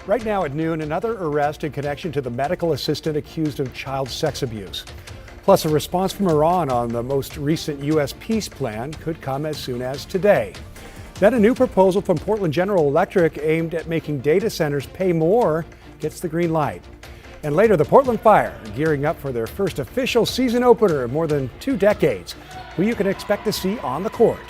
Right now at noon, another arrest in connection to the medical assistant accused of child sex abuse. Plus, a response from Iran on the most recent U.S. peace plan could come as soon as today. Then a new proposal from Portland General Electric aimed at making data centers pay more gets the green light. And later, the Portland Fire gearing up for their first official season opener in more than 2 decades, who you can expect to see on the court.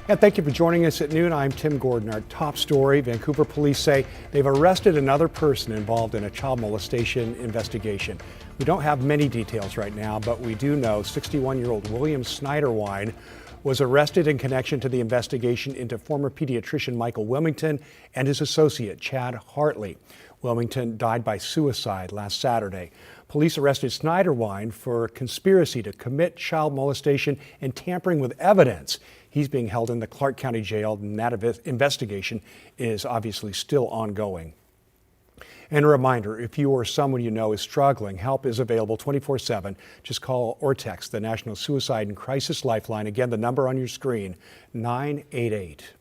And thank you for joining us at noon. I'm Tim Gordon. Our top story, Vancouver police say they've arrested another person involved in a child molestation investigation. We don't have many details right now, but we do know 61-year-old William Snyderwine was arrested in connection to the investigation into former pediatrician Michael Wilmington and his associate Chad Hartley. Wilmington died by suicide last Saturday. Police arrested Snyderwine for conspiracy to commit child molestation and tampering with evidence. He's being held in the Clark County Jail, and that investigation is obviously still ongoing. And a reminder, if you or someone you know is struggling, help is available 24/7. Just call or text the National Suicide and Crisis Lifeline. Again, the number on your screen, 988.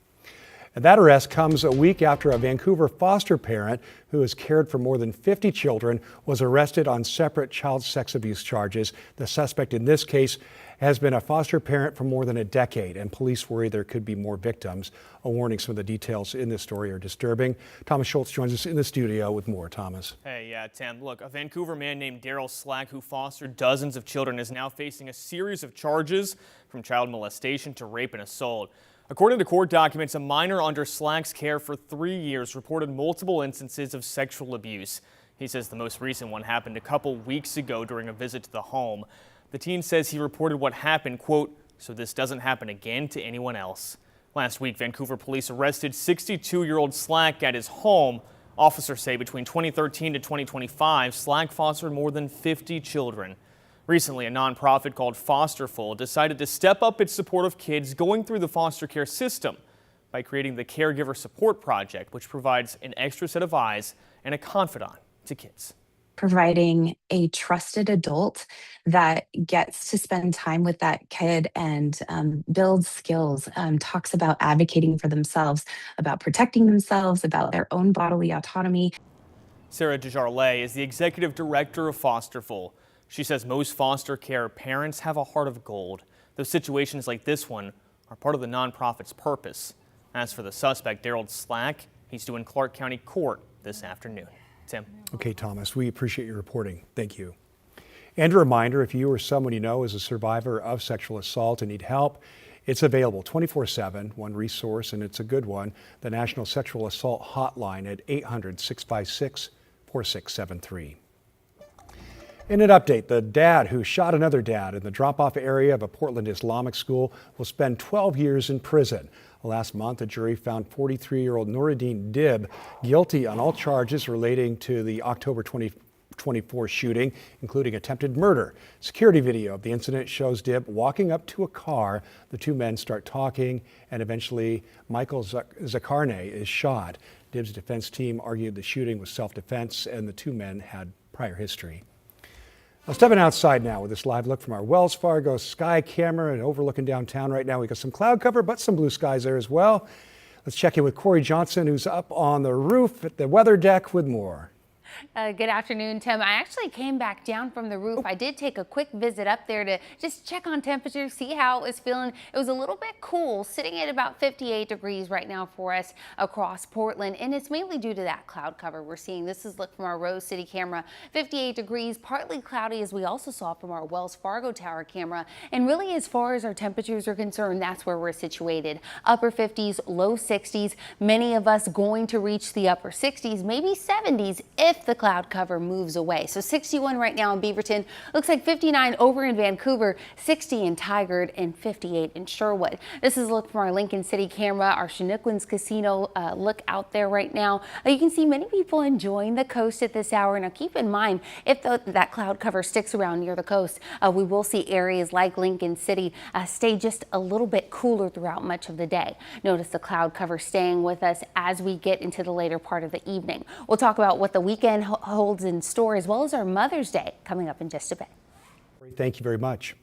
And that arrest comes a week after a Vancouver foster parent who has cared for more than 50 children was arrested on separate child sex abuse charges. The suspect in this case has been a foster parent for more than a decade, and police worry there could be more victims. A warning, some of the details in this story are disturbing. Thomas Schultz joins us in the studio with more. Thomas. Hey, yeah, Tim. Look, a Vancouver man named Daryl Slack, who fostered dozens of children, is now facing a series of charges from child molestation to rape and assault. According to court documents, a minor under Slack's care for 3 years reported multiple instances of sexual abuse. He says the most recent one happened a couple weeks ago during a visit to the home. The teen says he reported what happened, quote, so this doesn't happen again to anyone else. Last week, Vancouver police arrested 62-year-old Slack at his home. Officers say between 2013 to 2025, Slack fostered more than 50 children. Recently, a nonprofit called Fosterful decided to step up its support of kids going through the foster care system by creating the Caregiver Support Project, which provides an extra set of eyes and a confidant to kids. Providing a trusted adult that gets to spend time with that kid and builds skills, talks about advocating for themselves, about protecting themselves, about their own bodily autonomy. Sarah Desjardins is the executive director of Fosterful. She says most foster care parents have a heart of gold. Those situations like this one are part of the nonprofit's purpose. As for the suspect, Daryl Slack, he's due in Clark County Court this afternoon. Tim. Okay, Thomas, we appreciate your reporting. Thank you. And a reminder, if you or someone you know is a survivor of sexual assault and need help, it's available 24/7, one resource, and it's a good one, the National Sexual Assault Hotline at 800-656-4673. In an update, the dad who shot another dad in the drop-off area of a Portland Islamic school will spend 12 years in prison. Last month, a jury found 43-year-old Nuruddin Dib guilty on all charges relating to the October 2024 shooting, including attempted murder. Security video of the incident shows Dib walking up to a car. The two men start talking, and eventually Michael Zakarne is shot. Dib's defense team argued the shooting was self-defense, and the two men had prior history. Now, stepping outside now with this live look from our Wells Fargo sky camera and overlooking downtown right now. We got some cloud cover, but some blue skies there as well. Let's check in with Corey Johnson, who's up on the roof at the weather deck with more. Good afternoon, Tim. I actually came back down from the roof. I did take a quick visit up there to just check on temperature, see how it was feeling. It was a little bit cool, sitting at about 58 degrees right now for us across Portland, and it's mainly due to that cloud cover we're seeing. This is look from our Rose City camera, 58 degrees, partly cloudy, as we also saw from our Wells Fargo Tower camera. And really, as far as our temperatures are concerned, that's where we're situated. Upper 50s, low 60s. Many of us going to reach the upper 60s, maybe 70s if the cloud cover moves away. So 61 right now in Beaverton, looks like 59 over in Vancouver, 60 in Tigard, and 58 in Sherwood. This is a look from our Lincoln City camera, our Chinookwan's Casino look out there right now. You can see many people enjoying the coast at this hour. Now keep in mind, if that cloud cover sticks around near the coast, we will see areas like Lincoln City stay just a little bit cooler throughout much of the day. Notice the cloud cover staying with us as we get into the later part of the evening. We'll talk about what the weekend weekend holds in store, as well as our Mother's Day coming up in just a bit. Thank you very much.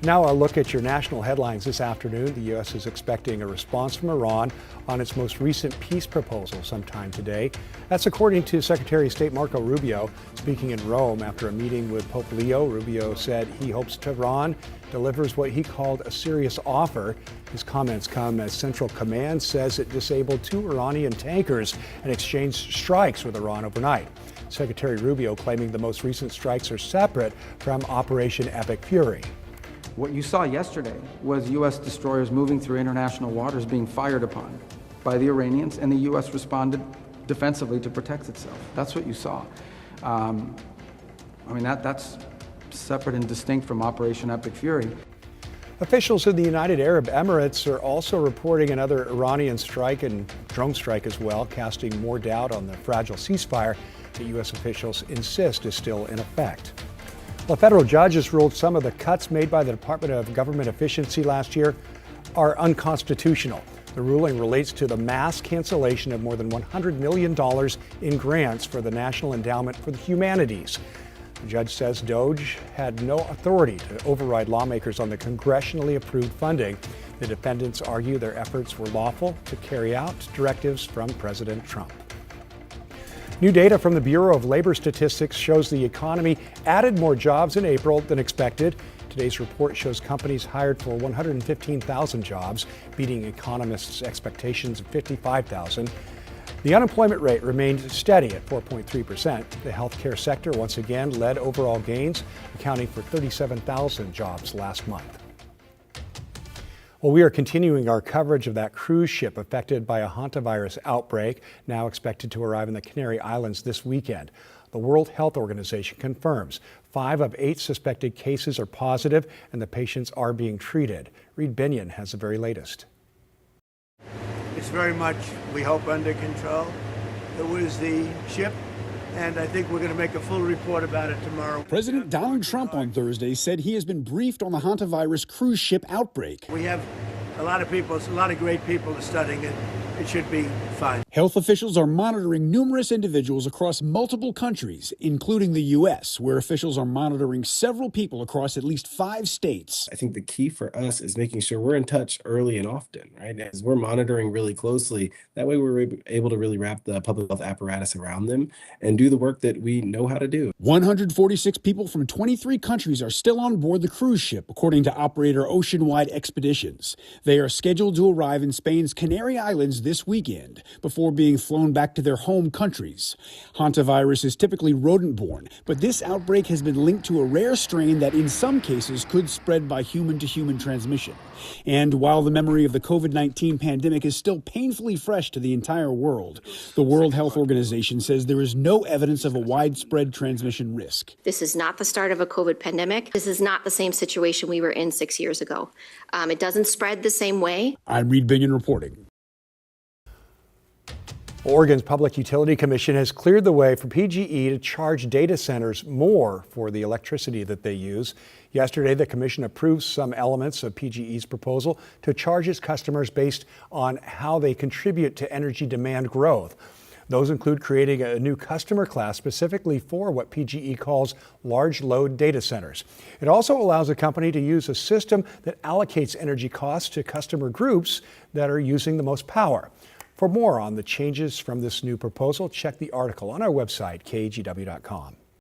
Now a look at your national headlines this afternoon. The U.S. is expecting a response from Iran on its most recent peace proposal sometime today. That's according to Secretary of State Marco Rubio. Speaking in Rome after a meeting with Pope Leo, Rubio said he hopes Tehran delivers what he called a serious offer. His comments come as Central Command says it disabled 2 Iranian tankers and exchanged strikes with Iran overnight. Secretary Rubio claiming the most recent strikes are separate from Operation Epic Fury. What you saw yesterday was U.S. destroyers moving through international waters being fired upon by the Iranians, and the U.S. responded defensively to protect itself. That's what you saw. That's separate and distinct from Operation Epic Fury. Officials in the United Arab Emirates are also reporting another Iranian strike and drone strike as well, casting more doubt on the fragile ceasefire that U.S. officials insist is still in effect. Well, federal judges ruled some of the cuts made by the Department of Government Efficiency last year are unconstitutional. The ruling relates to the mass cancellation of more than $100 million in grants for the National Endowment for the Humanities. The judge says DOGE had no authority to override lawmakers on the congressionally approved funding. The defendants argue their efforts were lawful to carry out directives from President Trump. New data from the Bureau of Labor Statistics shows the economy added more jobs in April than expected. Today's report shows companies hired for 115,000 jobs, beating economists' expectations of 55,000. The unemployment rate remained steady at 4.3%. The healthcare sector once again led overall gains, accounting for 37,000 jobs last month. Well, we are continuing our coverage of that cruise ship affected by a hantavirus outbreak, now expected to arrive in the Canary Islands this weekend. The World Health Organization confirms 5 of 8 suspected cases are positive and the patients are being treated. Reed Binion has the very latest. It's very much, we hope, under control. It was the ship, and I think we're going to make a full report about it tomorrow. President Donald Trump on Thursday said he has been briefed on the hantavirus cruise ship outbreak. We have a lot of people, a lot of great people studying it. It should be fine. Health officials are monitoring numerous individuals across multiple countries, including the U.S., where officials are monitoring several people across at least 5 states. I think the key for us is making sure we're in touch early and often, right? As we're monitoring really closely, that way we're able to really wrap the public health apparatus around them and do the work that we know how to do. 146 people from 23 countries are still on board the cruise ship, according to operator Oceanwide Expeditions. They are scheduled to arrive in Spain's Canary Islands this weekend before being flown back to their home countries. Hantavirus is typically rodent-borne, but this outbreak has been linked to a rare strain that in some cases could spread by human-to-human transmission. And while the memory of the COVID-19 pandemic is still painfully fresh to the entire world, the World Health Organization says there is no evidence of a widespread transmission risk. This is not the start of a COVID pandemic. This is not the same situation we were in 6 years ago. It doesn't spread the same way. I'm Reed Binion reporting. Oregon's Public Utility Commission has cleared the way for PGE to charge data centers more for the electricity that they use. Yesterday, the commission approved some elements of PGE's proposal to charge its customers based on how they contribute to energy demand growth. Those include creating a new customer class specifically for what PGE calls large load data centers. It also allows a company to use a system that allocates energy costs to customer groups that are using the most power. For more on the changes from this new proposal, check the article on our website, kgw.com.